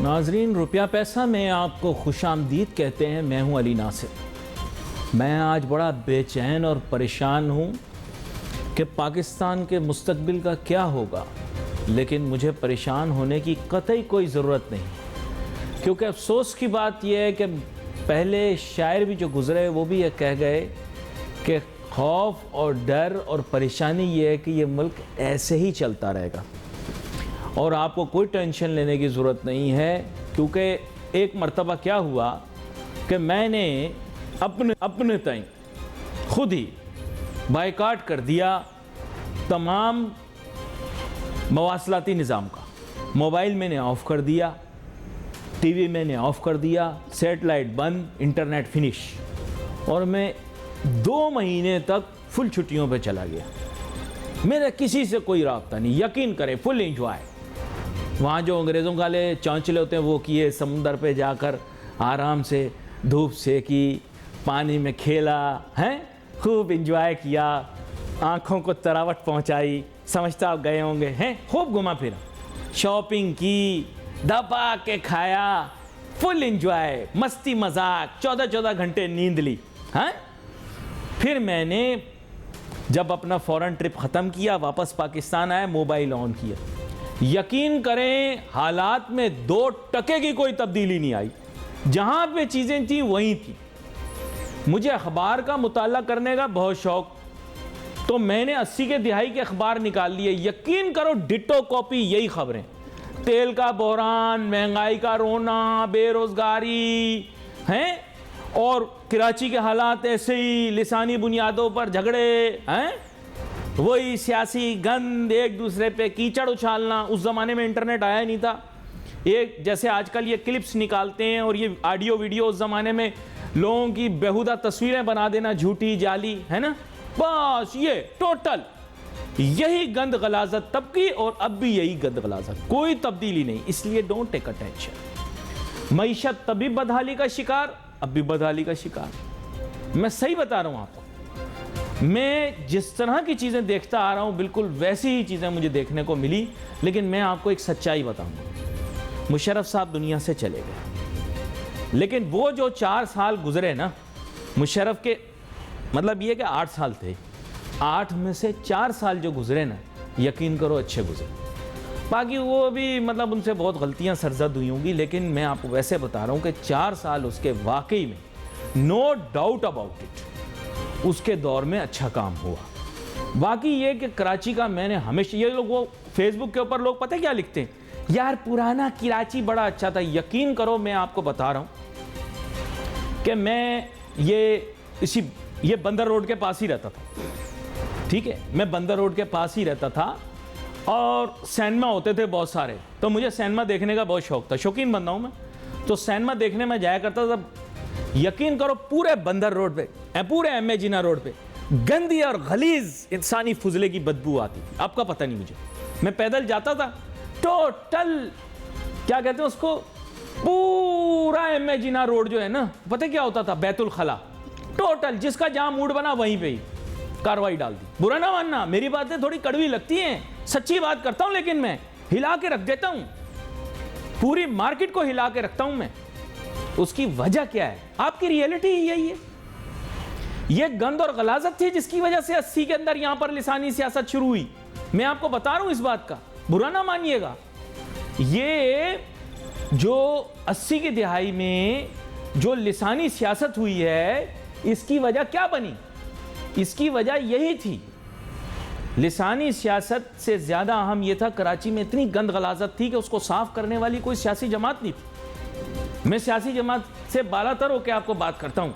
नाजरीन, रुपया पैसा में आपको खुशामदीद कहते हैं। मैं हूं अली नासिर। मैं आज बड़ा बेचैन और परेशान हूं कि पाकिस्तान के मुस्तकबिल का क्या होगा, लेकिन मुझे परेशान होने की कतई कोई ज़रूरत नहीं, क्योंकि अफसोस की बात यह है कि पहले शायर भी जो गुज़रे वो भी ये कह गए कि खौफ और डर और परेशानी ये है कि ये मुल्क ऐसे ही चलता रहेगा और आपको कोई टेंशन लेने की ज़रूरत नहीं है। क्योंकि एक मर्तबा क्या हुआ कि मैंने अपने ताईं खुद ही बायकाट कर दिया तमाम मवासलाती निज़ाम का। मोबाइल मैंने ऑफ़ कर दिया, टीवी मैंने ऑफ़ कर दिया, सेटेलाइट बंद, इंटरनेट फिनिश, और मैं 2 महीने तक फुल छुट्टियों पे चला गया। मेरा किसी से कोई राब्ता नहीं, यकीन करें, फुल एंजॉय। वहाँ जो अंग्रेज़ों वाले चौंचले होते हैं वो किए, समुंदर पे जाकर आराम से धूप सेकी, पानी में खेला हैं, खूब एंजॉय किया, आँखों को तरावट पहुँचाई, समझता आप गए होंगे हैं, खूब घुमा फिरा, शॉपिंग की, दबा के खाया, फुल एंजॉय, मस्ती मजाक, 14-14 घंटे नींद ली। हैं, फिर मैंने जब अपना फ़ॉरेन ट्रिप ख़त्म किया, वापस पाकिस्तान आया, मोबाइल ऑन किया। यकीन करें, हालात में 2% की कोई तब्दीली नहीं आई। जहाँ पे चीज़ें थी वहीं थी। मुझे अखबार का मुताला करने का बहुत शौक़, तो मैंने 80 के दिहाई के अखबार निकाल लिए। यकीन करो, डिटो कॉपी यही खबरें, तेल का बहरान, महंगाई का रोना, बेरोज़गारी हैं, और कराची के हालात ऐसे ही, लिसानी बुनियादों पर झगड़े हैं, वही सियासी गंद, एक दूसरे पे कीचड़ उछालना। उस ज़माने में इंटरनेट आया नहीं था। एक जैसे आजकल ये क्लिप्स निकालते हैं और ये ऑडियो वीडियो, उस ज़माने में लोगों की बेहुदा तस्वीरें बना देना, झूठी जाली, है ना, बस ये टोटल यही गंद गलाजत तब की और अब भी यही गंद गलाजत, कोई तब्दीली नहीं। इसलिए डोंट टेक अटेंशन। मईशत तभी बदहाली का शिकार, अब भी बदहाली का शिकार। मैं सही बता रहा हूँ आपको, मैं जिस तरह की चीज़ें देखता आ रहा हूँ बिल्कुल वैसी ही चीज़ें मुझे देखने को मिली। लेकिन मैं आपको एक सच्चाई बताऊँगा, मुशर्रफ साहब दुनिया से चले गए, लेकिन वो जो 4 साल गुजरे ना, मुशर्रफ के मतलब ये कि 8 साल थे, 8 में से 4 साल जो गुजरे ना, यकीन करो अच्छे गुजरे। बाकी वो भी मतलब उनसे बहुत गलतियाँ सरजद हुई होंगी, लेकिन मैं आपको वैसे बता रहा हूँ कि 4 साल उसके वाकई में, नो डाउट अबाउट इट, उसके दौर में अच्छा काम हुआ। बाकी ये कि कराची का, मैंने हमेशा, ये लोग वो फेसबुक के ऊपर लोग पता है क्या लिखते हैं, यार पुराना कराची बड़ा अच्छा था। यकीन करो, मैं आपको बता रहा हूँ कि मैं ये बंदर रोड के पास ही रहता था, ठीक है, मैं बंदर रोड के पास ही रहता था और सिनेमा होते थे बहुत सारे, तो मुझे सिनेमा देखने का बहुत शौक था, शौकीन बंदा हूँ मैं, तो सिनेमा देखने में जाया करता था। यकीन करो, पूरे बंदर रोड पे, पूरे एम.ए. जिन्ना रोड पे गंदी और गलीज इंसानी फुजले की बदबू आती थी। आपका पता नहीं मुझे, मैं पैदल जाता था, टोटल क्या कहते हैं उसको, पूरा एम.ए. जिन्ना रोड जो है ना, पता क्या होता था, बैतुल खला, टोटल जिसका जहां मूड बना वहीं पे ही कार्रवाई डाल दी। बुरा ना मानना, मेरी बातें थोड़ी कड़वी लगती हैं, सच्ची बात करता हूं, लेकिन मैं हिला के रख देता हूं, पूरी मार्केट को हिला के रखता हूं मैं। उसकी वजह क्या है, आपकी रियलिटी ही यही है। यह गंद और गलाजत थी जिसकी वजह से 80 के अंदर यहां पर लिसानी सियासत शुरू हुई। मैं आपको बता रहा हूं इस बात का, बुरा ना मानिएगा। ये जो 80 की दिहाई में जो लिसानी सियासत हुई है, इसकी वजह क्या बनी, इसकी वजह यही थी। लिसानी सियासत से ज्यादा अहम यह था, कराची में इतनी गंद गलाजत थी कि उसको साफ करने वाली कोई सियासी जमात नहीं थी। मैं सियासी जमात से बालातर होकर आपको बात करता हूं,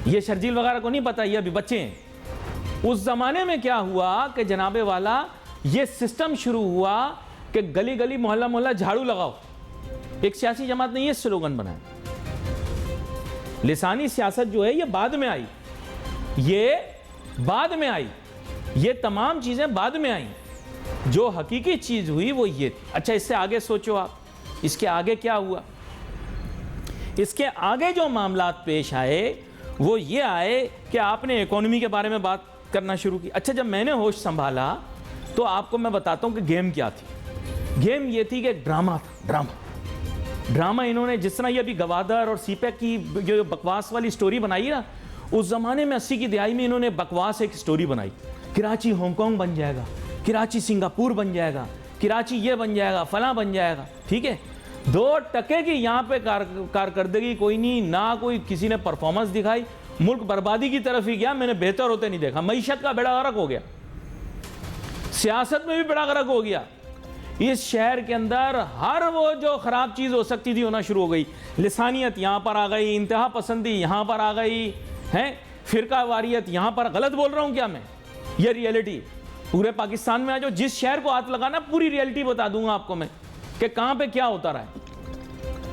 ये शर्जील वगैरह को नहीं पता, ये अभी बच्चे हैं। उस जमाने में क्या हुआ कि जनाबे वाला, ये सिस्टम शुरू हुआ कि गली गली मोहल्ला मोहल्ला झाड़ू लगाओ। एक सियासी जमात ने ये स्लोगन बनाया। लिसानी सियासत जो है ये बाद में आई, ये बाद में आई, ये तमाम चीजें बाद में आई। जो हकीकी चीज हुई वो ये थी। अच्छा, इससे आगे सोचो आप, इसके आगे क्या हुआ। इसके आगे जो मामलात पेश आए वो ये आए कि आपने इकोनॉमी के बारे में बात करना शुरू की। अच्छा, जब मैंने होश संभाला तो आपको मैं बताता हूं कि गेम क्या थी। गेम ये थी कि एक ड्रामा था, ड्रामा। ड्रामा इन्होंने जिस तरह ये अभी गवादर और सीपैक की जो बकवास वाली स्टोरी बनाई ना, उस ज़माने में 80 की दिहाई में इन्होंने बकवास एक स्टोरी बनाई, कराची हांगकांग बन जाएगा, कराची सिंगापुर बन जाएगा, कराची ये बन जाएगा, फलां बन जाएगा। ठीक है, 2 टके की यहाँ पे कारकर्दगी कोई नहीं, ना कोई किसी ने परफॉर्मेंस दिखाई, मुल्क बर्बादी की तरफ ही गया, मैंने बेहतर होते नहीं देखा। मईशत का बेड़ा गर्क हो गया, सियासत में भी बेड़ा गर्क हो गया। इस शहर के अंदर हर वो जो खराब चीज़ हो सकती थी होना शुरू हो गई। लिसानियत यहाँ पर आ गई, इंतहा पसंदी यहाँ पर आ गई है, फिरका वारियत यहाँ पर। गलत बोल रहा हूँ क्या मैं? ये रियलिटी पूरे पाकिस्तान में आ जाओ, जिस शहर को हाथ लगाना पूरी रियलिटी बता दूंगा आपको मैं कि कहाँ पे क्या होता रहा है।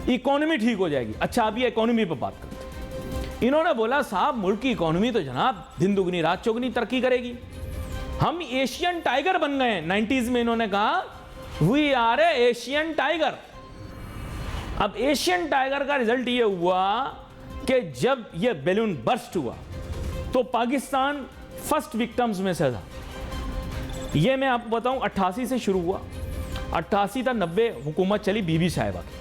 इकोनॉमी ठीक हो जाएगी। अच्छा, अभी इकोनॉमी पे बात करते हैं। इन्होंने बोला साहब मुल्क की इकोनॉमी तो जनाब दिन दुगनी रात चौगनी तरक्की करेगी, हम एशियन टाइगर बन गए हैं। 90s में इन्होंने कहा we are a Asian tiger. अब एशियन टाइगर का रिजल्ट ये हुआ कि जब ये बैलून बर्स्ट हुआ तो पाकिस्तान फर्स्ट विक्टिम्स में से था। ये मैं आपको बताऊं 88 से शुरू हुआ, 88 तक 90 हुकूमत चली बीबी साहिबा की,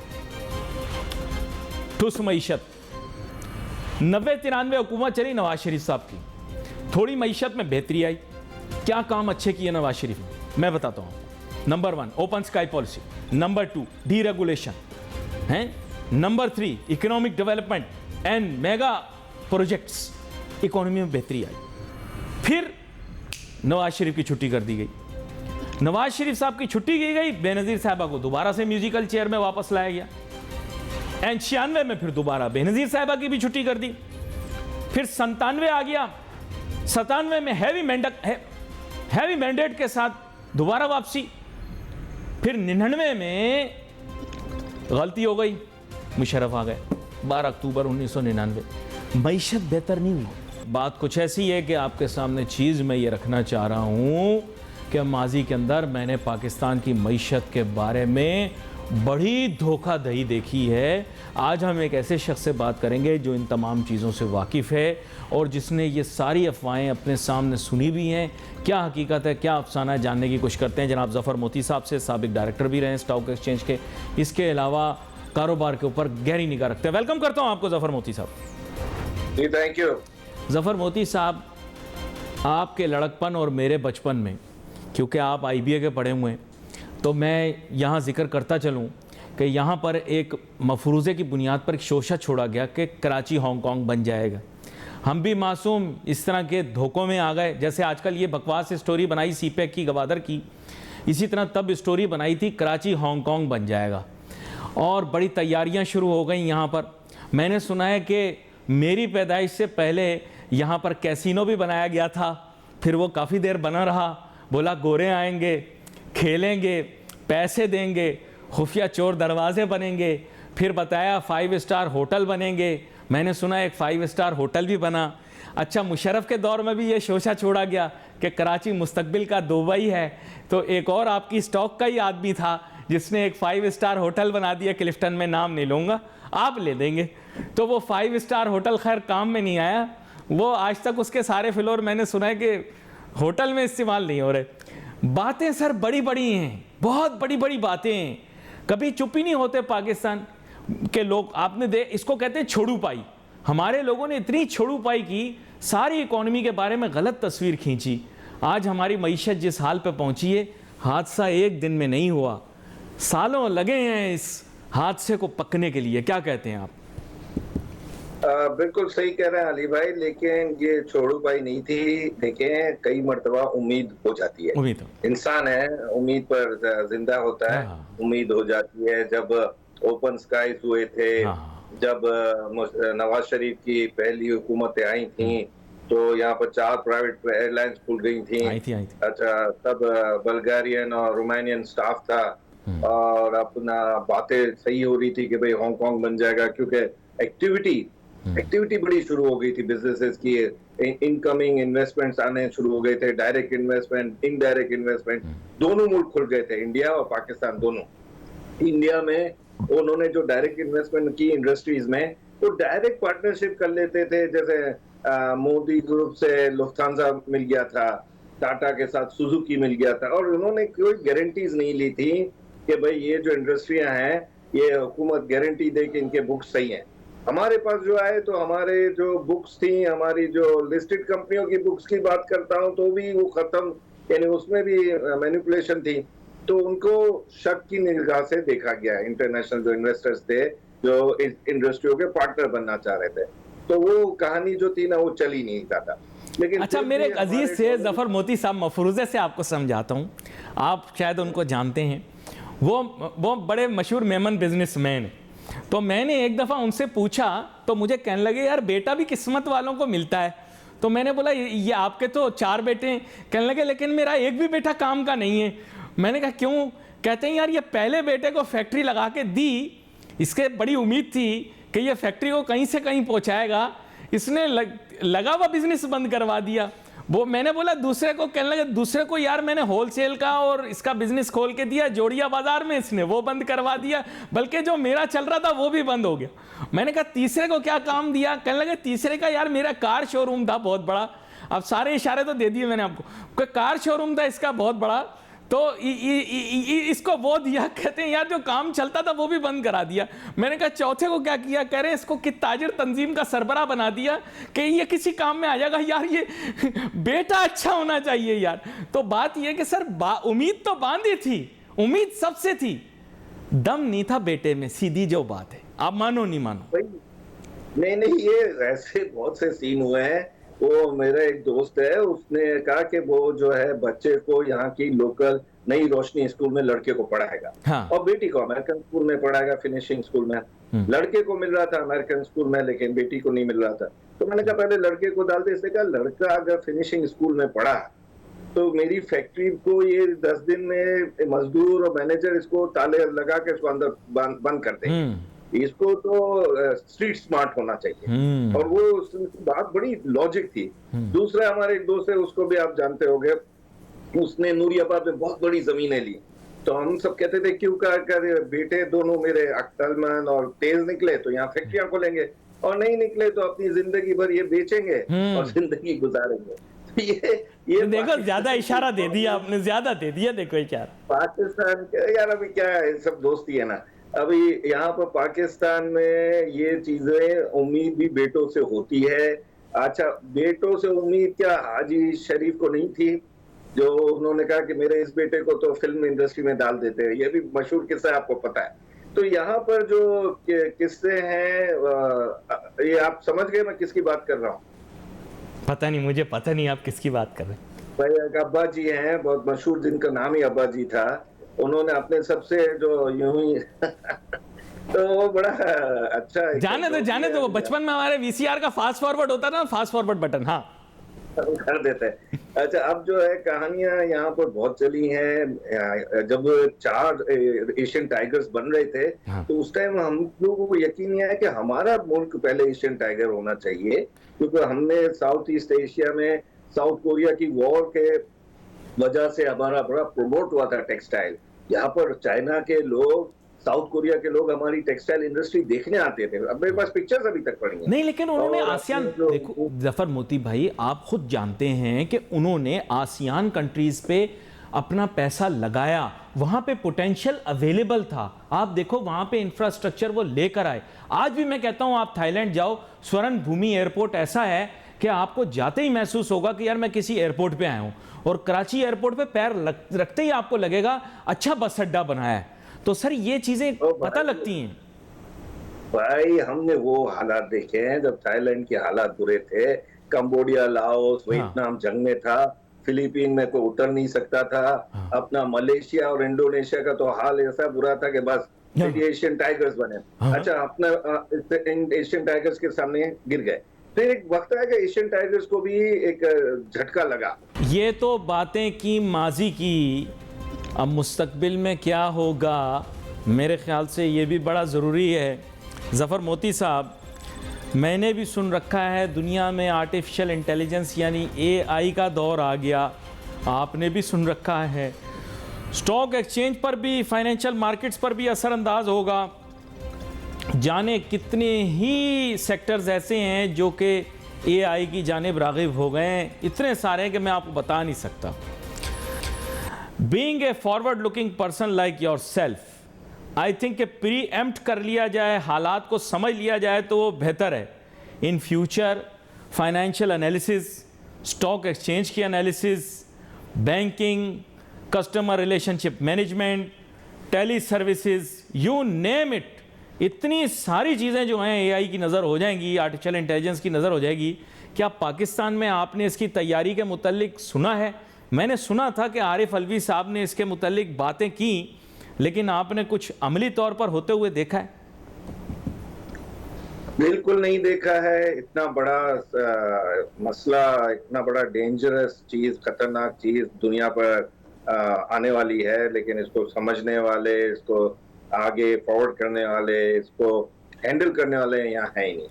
ठुस मईशत। 90-93 हुकूमत चली नवाज शरीफ साहब की, थोड़ी मईशत में बेहतरी आई। क्या काम अच्छे किए नवाज शरीफ ने, मैं बताता हूँ। Number 1 open sky policy, number 2 deregulation है, number 3 economic development and mega projects, economy में बेहतरी आई। फिर नवाज शरीफ की छुट्टी कर दी गई। नवाज शरीफ साहब की छुट्टी की गई, बेनज़ीर साहिबा को दोबारा से म्यूजिकल चेयर में वापस लाया गया। एंड 96 में फिर दोबारा बेनज़ीर साहिबा की भी छुट्टी कर दी। फिर 97 आ गया, 97 में हैवी मैंडेट के साथ दोबारा वापसी। फिर 99 में गलती हो गई, मुशर्रफ आ गए 12 अक्टूबर 1999। मईशत बेहतर नहीं हुई। बात कुछ ऐसी है कि आपके सामने चीज़ मैं ये रखना चाह रहा हूँ कि माजी के अंदर मैंने पाकिस्तान की मईशत के बारे में बड़ी धोखाधड़ी देखी है। आज हम एक ऐसे शख्स से बात करेंगे जो इन तमाम चीज़ों से वाकिफ़ है और जिसने ये सारी अफवाहें अपने सामने सुनी भी हैं। क्या हकीकत है, क्या अफसाना है, जानने की कोशिश करते हैं जनाब ज़फ़र मोती साहब से। साबिक डायरेक्टर भी रहे स्टॉक एक्सचेंज के, इसके अलावा कारोबार के ऊपर गहरी निगाह रखते हैं। वेलकम करता हूँ आपको ज़फ़र मोती साहब। जी थैंक यू। ज़फ़र मोती साहब, आपके लड़कपन और मेरे बचपन में, क्योंकि आप IBA के पढ़े हुए हैं, तो मैं यहाँ जिक्र करता चलूँ कि यहाँ पर एक मफरूज़े की बुनियाद पर एक शोशा छोड़ा गया कि कराची हांगकांग बन जाएगा। हम भी मासूम इस तरह के धोखों में आ गए। जैसे आजकल ये बकवास स्टोरी बनाई सीपैक की, गवादर की, इसी तरह तब स्टोरी बनाई थी कराची हांगकांग बन जाएगा और बड़ी तैयारियां शुरू हो गई यहाँ पर। मैंने सुना है कि मेरी पैदाइश से पहले यहाँ पर कैसीनो भी बनाया गया था, फिर वो काफ़ी देर बना रहा। बोला गोरे आएंगे, खेलेंगे, पैसे देंगे, खुफिया चोर दरवाजे बनेंगे, फिर बताया 5 स्टार होटल बनेंगे। मैंने सुना एक 5 स्टार होटल भी बना। अच्छा, मुशर्रफ के दौर में भी ये शोशा छोड़ा गया कि कराची मुस्तकबिल का दुबई है, तो एक और आपकी स्टॉक का ही आदमी था जिसने एक 5 स्टार होटल बना दिया क्लिफ्टन में, नाम नहीं लूँगा, आप ले देंगे। तो वो 5 स्टार होटल खैर काम में नहीं आया, वो आज तक उसके सारे फ्लोर मैंने सुना है कि होटल में इस्तेमाल नहीं हो रहे। बातें सर बड़ी बड़ी हैं, बहुत बड़ी बड़ी बातें हैं, कभी चुप ही नहीं होते पाकिस्तान के लोग। आपने इसको कहते हैं छोड़ू पाई। हमारे लोगों ने इतनी छोड़ू पाई की, सारी इकोनॉमी के बारे में गलत तस्वीर खींची। आज हमारी मईशत जिस हाल पे पहुंची है, हादसा एक दिन में नहीं हुआ, सालों लगे हैं इस हादसे को पकने के लिए। क्या कहते हैं आप? बिल्कुल सही कह रहे हैं अली भाई, लेकिन ये छोड़ू पाई नहीं थी। देखें, कई मर्तबा उम्मीद हो जाती है, उम्मीद इंसान है, उम्मीद पर जिंदा होता है। उम्मीद हो जाती है। जब ओपन स्काईज हुए थे, जब नवाज शरीफ की पहली हुकूमतें आई थी, तो यहाँ पर 4 प्राइवेट एयरलाइंस खुल गई थी। अच्छा, तब बल्गारियन और रोमानियन स्टाफ था और अपना बातें सही हो रही थी कि भाई हांगकांग बन जाएगा, क्योंकि एक्टिविटी बड़ी शुरू हो गई थी बिजनेसेस की। इनकमिंग इन्वेस्टमेंट्स आने शुरू हो गए थे, डायरेक्ट इन्वेस्टमेंट, इनडायरेक्ट इन्वेस्टमेंट, दोनों मुल्क खुल गए थे, इंडिया और पाकिस्तान दोनों। इंडिया में उन्होंने जो डायरेक्ट इन्वेस्टमेंट की इंडस्ट्रीज में, तो डायरेक्ट पार्टनरशिप कर लेते थे। जैसे मोदी ग्रुप से लुफ्थांसा मिल गया था, टाटा के साथ सुजुकी मिल गया था, और उन्होंने कोई गारंटीज नहीं ली थी कि भाई ये जो इंडस्ट्रियां हैं ये हुकूमत गारंटी दे कि इनके बुक्स सही हैं। हमारे पास जो आए तो हमारे जो बुक्स थी, हमारी जो लिस्टेड कंपनियों की बुक्स की बात करता हूं तो भी वो खत्म, यानी उसमें भी मैनिपुलेशन थी। तो उनको शक की निगाह से देखा गया। इंटरनेशनल जो इन्वेस्टर्स थे जो इस इंडस्ट्रियों के पार्टनर बनना चाह रहे थे, तो वो कहानी जो थी ना वो चली नहीं था। लेकिन अच्छा, मेरे एक अजीज से जफर मोती साहब, मफरूज़े से आपको समझाता हूँ, आप शायद उनको जानते हैं। वो बड़े मशहूर मेमन बिजनेसमैन हैं। तो मैंने एक दफ़ा उनसे पूछा तो मुझे कहने लगे यार बेटा भी किस्मत वालों को मिलता है। तो मैंने बोला ये आपके तो 4 बेटे हैं। कहने लगे लेकिन मेरा एक भी बेटा काम का नहीं है। मैंने कहा क्यों? कहते हैं यार ये पहले बेटे को फैक्ट्री लगा के दी, इसके बड़ी उम्मीद थी कि ये फैक्ट्री को कहीं से कहीं पहुंचाएगा, इसने लगा हुआ बिजनेस बंद करवा दिया। वो मैंने बोला दूसरे को, कहने लगे दूसरे को यार मैंने होलसेल का और इसका बिजनेस खोल के दिया जोड़िया बाजार में, इसने वो बंद करवा दिया, बल्कि जो मेरा चल रहा था वो भी बंद हो गया। मैंने कहा तीसरे को क्या काम दिया? कहने लगे तीसरे का यार मेरा कार शोरूम था बहुत बड़ा। अब सारे इशारे तो दे दिए मैंने आपको, कोई कार शोरूम था इसका बहुत बड़ा, तो इसको वो दिया। कहते हैं यार जो काम चलता था वो भी बंद करा दिया। मैंने कहा चौथे को क्या किया? कह रहे हैं इसको कि ताजिर तंजीम का सरबराह बना दिया कि ये किसी काम में आ जाएगा। यार ये बेटा अच्छा होना चाहिए यार। तो बात ये कि सर उम्मीद तो बांधी थी, उम्मीद सबसे थी, दम नहीं था बेटे में, सीधी जो बात है। आप मानो नहीं मानो? नहीं, ये ऐसे बहुत से सीन हुए हैं। वो मेरा एक दोस्त है, उसने कहा कि वो जो है बच्चे को यहाँ की लोकल नई रोशनी स्कूल में लड़के को पढ़ाएगा। हाँ। और बेटी को अमेरिकन स्कूल में पढ़ाएगा, फिनिशिंग स्कूल में। लड़के को मिल रहा था अमेरिकन स्कूल में, लेकिन बेटी को नहीं मिल रहा था। तो मैंने कहा पहले लड़के को डाल दे। इसने कहा लड़का अगर फिनिशिंग स्कूल में पढ़ा तो मेरी फैक्ट्री को ये 10 दिन में मजदूर और मैनेजर इसको ताले लगा के इसको अंदर बंद कर देंगे। इसको तो स्ट्रीट स्मार्ट होना चाहिए। और वो बात बड़ी लॉजिक थी। दूसरा हमारे एक दोस्त है, उसको भी आप जानते होंगे, उसने नूरियाबाद में बहुत बड़ी जमीनें ली। तो हम सब कहते थे क्यों कर बेटे दोनों मेरे अक्लमंद और तेज निकले तो यहाँ फैक्ट्रियां खोलेंगे, और नहीं निकले तो अपनी जिंदगी भर ये बेचेंगे और जिंदगी गुजारेंगे। ये देखो ज्यादा इशारा दे दिया आपने, ज्यादा दे दिया। देखो इशारा पाकिस्तान यार, अभी क्या है, सब दोस्ती है ना। अभी यहाँ पर पाकिस्तान में ये चीजें उम्मीद भी बेटों से होती है। अच्छा, बेटों से उम्मीद क्या हाजी शरीफ को नहीं थी, जो उन्होंने कहा कि मेरे इस बेटे को तो फिल्म इंडस्ट्री में डाल देते हैं। ये भी मशहूर किस्सा आपको पता है। तो यहाँ पर जो किस्से हैं, ये आप समझ गए मैं किसकी बात कर रहा हूँ? पता नहीं, मुझे पता नहीं आप किसकी बात कर रहे हैं। भाई एक अब्बा जी हैं बहुत मशहूर, जिनका नाम ही अब्बा जी था। उन्होंने अपने सबसे जो यूं ही तो वो बड़ा अच्छा जाने तो वो बचपन में हमारे वीसीआर का फास्ट फॉरवर्ड होता था, फास्ट फॉरवर्ड बटन हाँ कर देते हैं। अच्छा, अब जो है कहानियां यहाँ पर बहुत चली हैं। जब 4 एशियन टाइगर्स बन रहे थे तो उस टाइम हम लोगों को यकीन नहीं आया कि हमारा मुल्क पहले एशियन टाइगर होना चाहिए, क्योंकि हमने साउथ ईस्ट एशिया में साउथ कोरिया की वॉर के वजह से हमारा बड़ा प्रमोट हुआ था टेक्सटाइल। यहाँ पर चाइना के लोग, साउथ कोरिया के लोग हमारी टेक्सटाइल इंडस्ट्री देखने आते थे। अब मेरे पास पिक्चर्स अभी तक पड़ी हैं। नहीं, लेकिन उन्होंने आसियान, देखो जफर मोती भाई, आप खुद जानते हैं कि उन्होंने आसियान कंट्रीज पे अपना पैसा लगाया, वहां पे पोटेंशियल अवेलेबल था। आप देखो वहां पे इंफ्रास्ट्रक्चर वो लेकर आए। आज भी मैं कहता हूं आप थाईलैंड जाओ, स्वर्ण भूमि एयरपोर्ट ऐसा है कि आपको जाते ही महसूस होगा कि यार मैं किसी एयरपोर्ट पे आया हूं। और कराची एयरपोर्ट पे पैर रखते ही आपको लगेगा अच्छा बस अड्डा बनाया है। तो सर ये चीजें पता लगती हैं भाई। हमने वो हालात देखे हैं जब थाईलैंड के हालात बुरे थे। कंबोडिया, लाओस, वियतनाम जंग में था। फिलीपीन में कोई उतर नहीं सकता था। अपना मलेशिया और इंडोनेशिया का तो हाल ऐसा बुरा था कि बस एशियन टाइगर्स बने। अच्छा, अपना एशियन टाइगर्स के सामने गिर गए। फिर एक वक्त आया कि एशियन टाइगर्स को भी एक झटका लगा। ये तो बातें की माजी की, अब मुस्तकबिल में क्या होगा मेरे ख्याल से ये भी बड़ा ज़रूरी है। ज़फ़र मोती साहब, मैंने भी सुन रखा है दुनिया में आर्टिफिशियल इंटेलिजेंस यानी AI का दौर आ गया। आपने भी सुन रखा है स्टॉक एक्सचेंज पर भी, फाइनेंशियल मार्केट्स पर भी असरअंदाज होगा। जाने कितने ही सेक्टर्स ऐसे हैं जो कि AI की जानिब राग़िब हो गए हैं। इतने सारे हैं कि मैं आपको बता नहीं सकता। Being a forward looking person like yourself, I think कि प्री एम्प्ट कर लिया जाए, हालात को समझ लिया जाए तो वो बेहतर है। In future financial analysis, stock exchange की analysis, banking, customer relationship management, tele services, you name it, इतनी सारी चीज़ें जो हैं एआई की नज़र हो जाएंगी, आर्टिफिशियल इंटेलिजेंस की नज़र हो जाएगी। क्या पाकिस्तान में आपने इसकी तैयारी के मुतल्लिक सुना है? मैंने सुना था कि आरिफ अलवी साहब ने इसके मुतल्लिक बातें की, लेकिन आपने कुछ अमली तौर पर होते हुए देखा है? बिल्कुल नहीं देखा है। इतना बड़ा मसला, इतना बड़ा डेंजरस चीज, खतरनाक चीज दुनिया पर आने वाली है, लेकिन इसको समझने वाले, इसको आगे फॉरवर्ड करने वाले, इसको हैंडल करने वाले यहाँ है ही नहीं।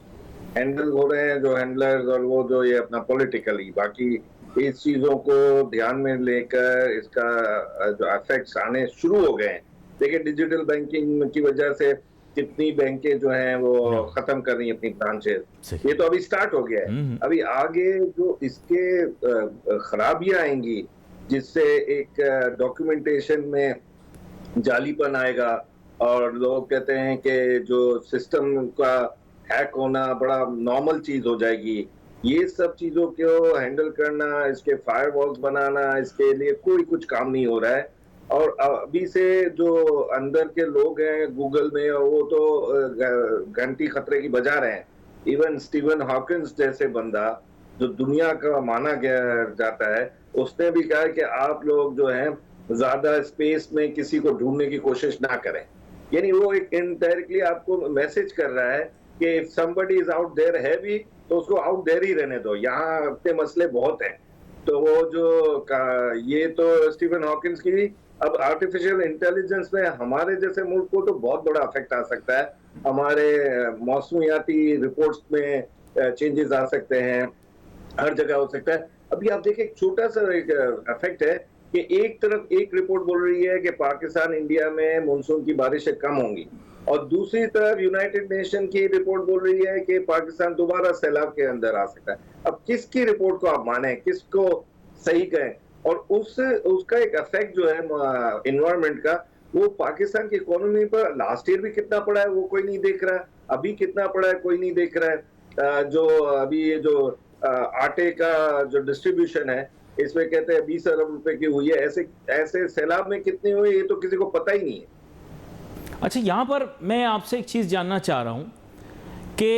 हैंडल हो रहे हैं जो हैंडलर्स, और वो जो ये अपना पॉलिटिकली, बाकी इस चीजों को ध्यान में लेकर इसका जो इफेक्ट्स आने शुरू हो गए हैं। देखिए, डिजिटल बैंकिंग की वजह से कितनी बैंकें जो हैं वो खत्म कर रही हैं अपनी ब्रांचेस, ये तो अभी स्टार्ट हो गया है। अभी आगे जो इसके खराबियां आएंगी, जिससे एक डॉक्यूमेंटेशन में जालीपन आएगा, और लोग कहते हैं कि जो सिस्टम का हैक होना बड़ा नॉर्मल चीज हो जाएगी। ये सब चीजों को हैंडल करना, इसके फायरवॉल्स बनाना, इसके लिए कोई कुछ काम नहीं हो रहा है। और अभी से जो अंदर के लोग हैं गूगल में, वो तो घंटी खतरे की बजा रहे हैं। इवन स्टीवन हॉकिंस जैसे बंदा, जो दुनिया का माना गया जाता है, उसने भी कहा कि आप लोग जो हैं ज्यादा स्पेस में किसी को ढूंढने की कोशिश ना करें। यानी वो एक इनडायरेक्टली आपको मैसेज कर रहा है कि if somebody is out there है भी, तो उसको आउट देयर ही रहने दो, यहाँ अपने मसले बहुत हैं। तो वो जो ये तो स्टीवन हॉकिंस की, अब आर्टिफिशियल इंटेलिजेंस में हमारे जैसे मुल्क को तो बहुत बड़ा इफेक्ट आ सकता है। हमारे मौसमियाती रिपोर्ट्स में चेंजेस आ सकते हैं, हर जगह हो सकता है। अभी आप देखिए, एक छोटा सा एक इफेक्ट है कि एक तरफ एक रिपोर्ट बोल रही है कि पाकिस्तान इंडिया में मानसून की बारिशें कम होंगी, और दूसरी तरफ यूनाइटेड नेशन की रिपोर्ट बोल रही है कि पाकिस्तान दोबारा सैलाब के अंदर आ सकता है। अब किसकी रिपोर्ट को आप माने, किसको सही कहें? और उसका एक इफेक्ट जो है एनवायरनमेंट का, वो पाकिस्तान की इकोनॉमी पर लास्ट ईयर भी कितना पड़ा है वो कोई नहीं देख रहा है, अभी कितना पड़ा है कोई नहीं देख रहा है। जो अभी ये जो आटे का जो डिस्ट्रीब्यूशन है, इसमें कहते हैं 20 अरब रुपए की हुई है, ऐसे सैलाब में कितनी हुई ये तो किसी को पता ही नहीं है। अच्छा, यहाँ पर मैं आपसे एक चीज़ जानना चाह रहा हूँ कि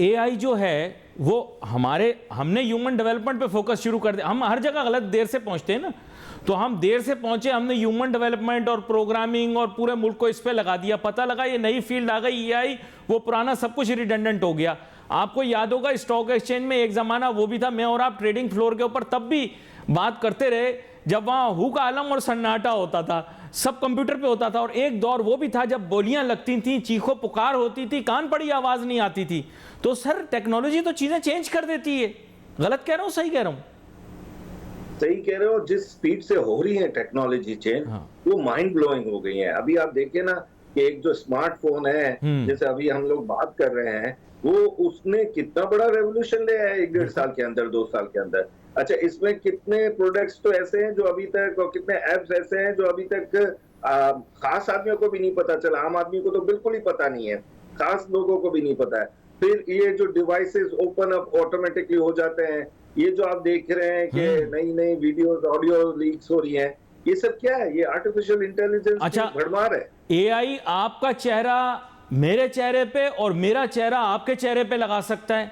एआई जो है वो हमने ह्यूमन डेवलपमेंट पे फोकस शुरू कर दिया। हम हर जगह गलत देर से पहुँचते हैं ना, तो हम देर से पहुँचे, हमने ह्यूमन डेवलपमेंट और प्रोग्रामिंग और पूरे मुल्क को इस पे लगा दिया। पता लगा ये नई फील्ड आ गई एआई, वो पुराना सब कुछ रिडंडेंट हो गया। आपको याद होगा स्टॉक एक्सचेंज में एक ज़माना वो भी था, मैं और आप ट्रेडिंग फ्लोर के ऊपर तब भी बात करते रहे जब वहाँ हू का आलम और सन्नाटा होता था, सब कंप्यूटर पे होता था। और एक दौर वो भी था जब बोलियां लगती थी, चीखो पुकार होती थी, कान पड़ी आवाज नहीं आती थी। तो सर, टेक्नोलॉजी तो चीजें चेंज कर देती है। गलत कह रहा हूँ, सही कह रहा हूँ? सही कह रहे हो। जिस स्पीड से हो रही है टेक्नोलॉजी चेंज, वो माइंड ब्लोइंग हो गई है। अभी आप देखिए ना कि एक जो स्मार्टफोन है, जैसे अभी हम लोग बात कर रहे हैं, वो उसने कितना बड़ा रेवोल्यूशन ले आया 1-1.5 साल के अंदर, 2 साल के अंदर। अच्छा, इसमें कितने प्रोडक्ट्स तो ऐसे हैं जो अभी तक, और कितने एप्स ऐसे हैं जो अभी तक खास आदमियों को भी नहीं पता चला। आम आदमी को तो बिल्कुल ही पता नहीं है, खास लोगों को भी नहीं पता है। फिर ये जो डिवाइसेस ओपन अप ऑटोमेटिकली हो जाते हैं, ये जो आप देख रहे हैं कि नई नई वीडियोस, ऑडियो लीक्स हो रही हैं, ये सब क्या है? ये आर्टिफिशियल इंटेलिजेंस की भरमार है। एआई आपका चेहरा मेरे चेहरे पे और मेरा चेहरा आपके चेहरे पे लगा सकता है।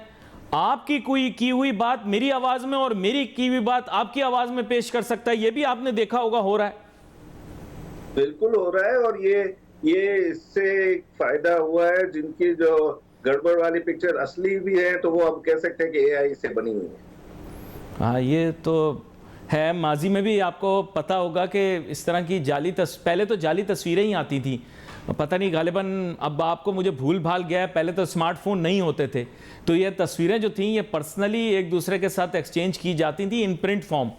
आपकी कोई की हुई बात मेरी आवाज में और मेरी की हुई बात आपकी आवाज में पेश कर सकता है। ये भी आपने देखा होगा, हो रहा है। बिल्कुल हो रहा है। और ये इससे फायदा हुआ है जिनकी जो गड़बड़ वाली पिक्चर असली भी है, तो वो अब कह सकते हैं कि एआई से बनी हुई है। हाँ, ये तो है। माजी में भी आपको पता होगा कि इस तरह की पहले तो जाली तस्वीरें ही आती थी। पता नहीं, गालिबन अब आपको मुझे भूल भाल गया है, पहले तो स्मार्टफोन नहीं होते थे, तो ये तस्वीरें जो थी ये पर्सनली एक दूसरे के साथ एक्सचेंज की जाती थी इन प्रिंट फॉर्म।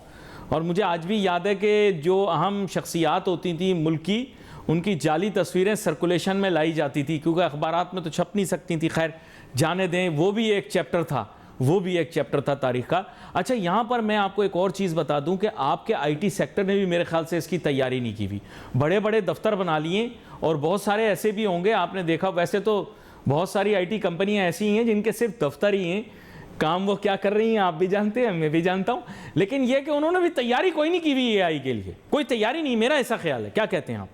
और मुझे आज भी याद है कि जो अहम शख्सियात होती थी मुल्क की, उनकी जाली तस्वीरें सर्कुलेशन में लाई जाती थी, क्योंकि अखबारात में तो छप नहीं सकती थी। खैर, जाने दें, वो भी एक चैप्टर था। वो भी एक चैप्टर था तारीख का। अच्छा, यहाँ पर मैं आपको एक और चीज़ बता दूं कि आपके आईटी सेक्टर ने भी मेरे ख्याल से इसकी तैयारी नहीं की हुई। बड़े बड़े दफ्तर बना लिए और बहुत सारे ऐसे भी होंगे, आपने देखा, वैसे तो बहुत सारी आईटी कंपनियां ऐसी हैं जिनके सिर्फ दफ्तर ही हैं, काम वो क्या कर रही हैं आप भी जानते हैं, मैं भी जानता हूँ, लेकिन यह कि उन्होंने भी तैयारी कोई नहीं की हुई एआई के लिए, कोई तैयारी नहीं, मेरा ऐसा ख्याल है। क्या कहते हैं आप?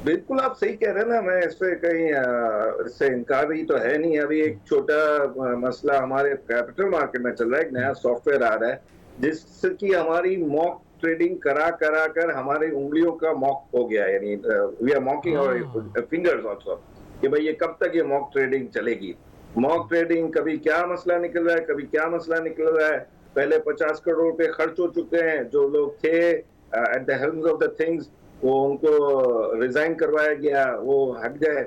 बिल्कुल आप सही कह रहे हैं ना, मैं इस पे कहीं इससे इनकार ही तो है नहीं। अभी एक छोटा मसला हमारे कैपिटल मार्केट में चल रहा है, एक नया सॉफ्टवेयर आ रहा है जिसकी हमारी मॉक ट्रेडिंग करा करा कर हमारी उंगलियों का मॉक हो गया, यानी we are mocking our fingers also कि भाई ये कब तक ये मॉक ट्रेडिंग चलेगी। मॉक ट्रेडिंग कभी क्या मसला निकल रहा है, कभी क्या मसला निकल रहा है। पहले 50 करोड़ रुपए खर्च हो चुके हैं, जो लोग थे at the helm of the things वो उनको रिजाइन करवाया गया, वो हट गए,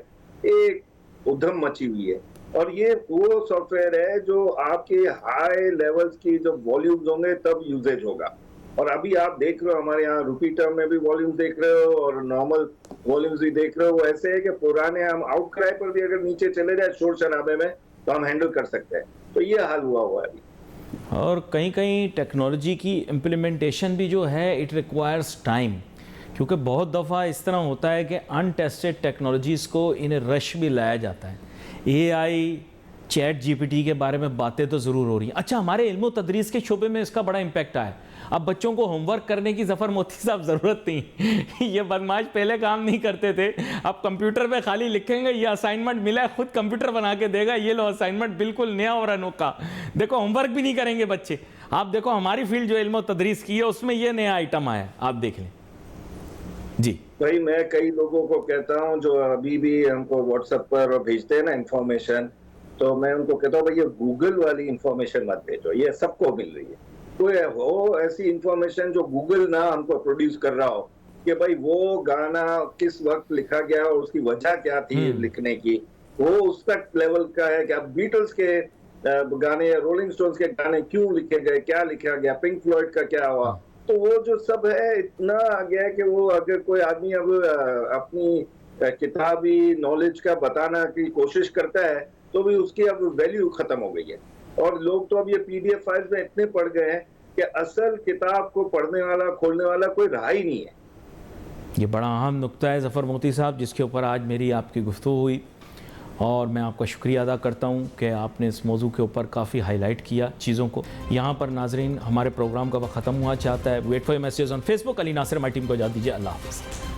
एक उधम मची हुई है। और ये वो सॉफ्टवेयर है जो आपके हाई लेवल्स की जब वॉल्यूम्स होंगे तब यूजेज होगा। और अभी आप देख रहे हो हमारे यहाँ रुपी टर्म में भी वॉल्यूम्स देख रहे हो और नॉर्मल वॉल्यूम्स भी देख रहे हो। वो ऐसे है कि पुराने हम आउटक्राई पर भी अगर नीचे चले जाए शोर शराबे में तो हम हैंडल कर सकते हैं। तो ये हाल हुआ है अभी। और कहीं कहीं टेक्नोलॉजी की इम्प्लीमेंटेशन भी जो है इट रिक्वायर्स टाइम, क्योंकि बहुत दफ़ा इस तरह होता है कि अनटेस्टेड टेक्नोलॉजीज़ को इन्हें रश भी लाया जाता है। एआई, चैट जीपीटी के बारे में बातें तो ज़रूर हो रही हैं। अच्छा, हमारे इल्म तदरीस के शोबे में इसका बड़ा इम्पैक्ट आया। अब बच्चों को होमवर्क करने की ज़फ़र मोती साहब ज़रूरत नहीं ये बदमाश पहले काम नहीं करते थे, अब कंप्यूटर पे खाली लिखेंगे ये असाइनमेंट मिला है, खुद कंप्यूटर बना के देगा, ये लो असाइनमेंट, बिल्कुल नया और अनोखा। देखो, होमवर्क भी नहीं करेंगे बच्चे। आप देखो हमारी फील्ड जो इल्म तदरीस की है उसमें ये नया आइटम आया, आप देख लें जी। भाई मैं कई लोगों को कहता हूँ जो अभी भी हमको व्हाट्सएप पर भेजते हैं ना इंफॉर्मेशन, तो मैं उनको कहता हूँ भाई ये गूगल वाली इंफॉर्मेशन मत भेजो, ये सबको मिल रही है। कोई हो ऐसी इंफॉर्मेशन जो गूगल ना हमको प्रोड्यूस कर रहा हो कि भाई वो गाना किस वक्त लिखा गया और उसकी वजह क्या थी लिखने की, वो उस तक लेवल का है कि अब बीटल्स के गाने या रोलिंग स्टोन्स के गाने क्यों लिखे गए, क्या लिखा गया, पिंक फ्लॉयड का क्या हुआ। तो वो जो सब है इतना आ गया है कि वो अगर कोई आदमी अब अपनी किताबी नॉलेज का बताना की कोशिश करता है तो भी उसकी अब वैल्यू खत्म हो गई है। और लोग तो अब ये पीडीएफ फाइल्स में इतने पढ़ गए हैं कि असल किताब को पढ़ने वाला, खोलने वाला कोई रहा ही नहीं है। ये बड़ा अहम नुक्ता है ज़फ़र मोती साहब, जिसके ऊपर आज मेरी आपकी गुफ्तगू हुई, और मैं आपका शुक्रिया अदा करता हूँ कि आपने इस मौजू के ऊपर काफ़ी हाईलाइट किया चीज़ों को। यहाँ पर नाजरीन हमारे प्रोग्राम का वक्त ख़त्म हुआ चाहता है। Wait for message on Facebook. Ali Nasir, हमारी टीम को इजाज़त दीजिए। अल्लाह हाफ़िज़।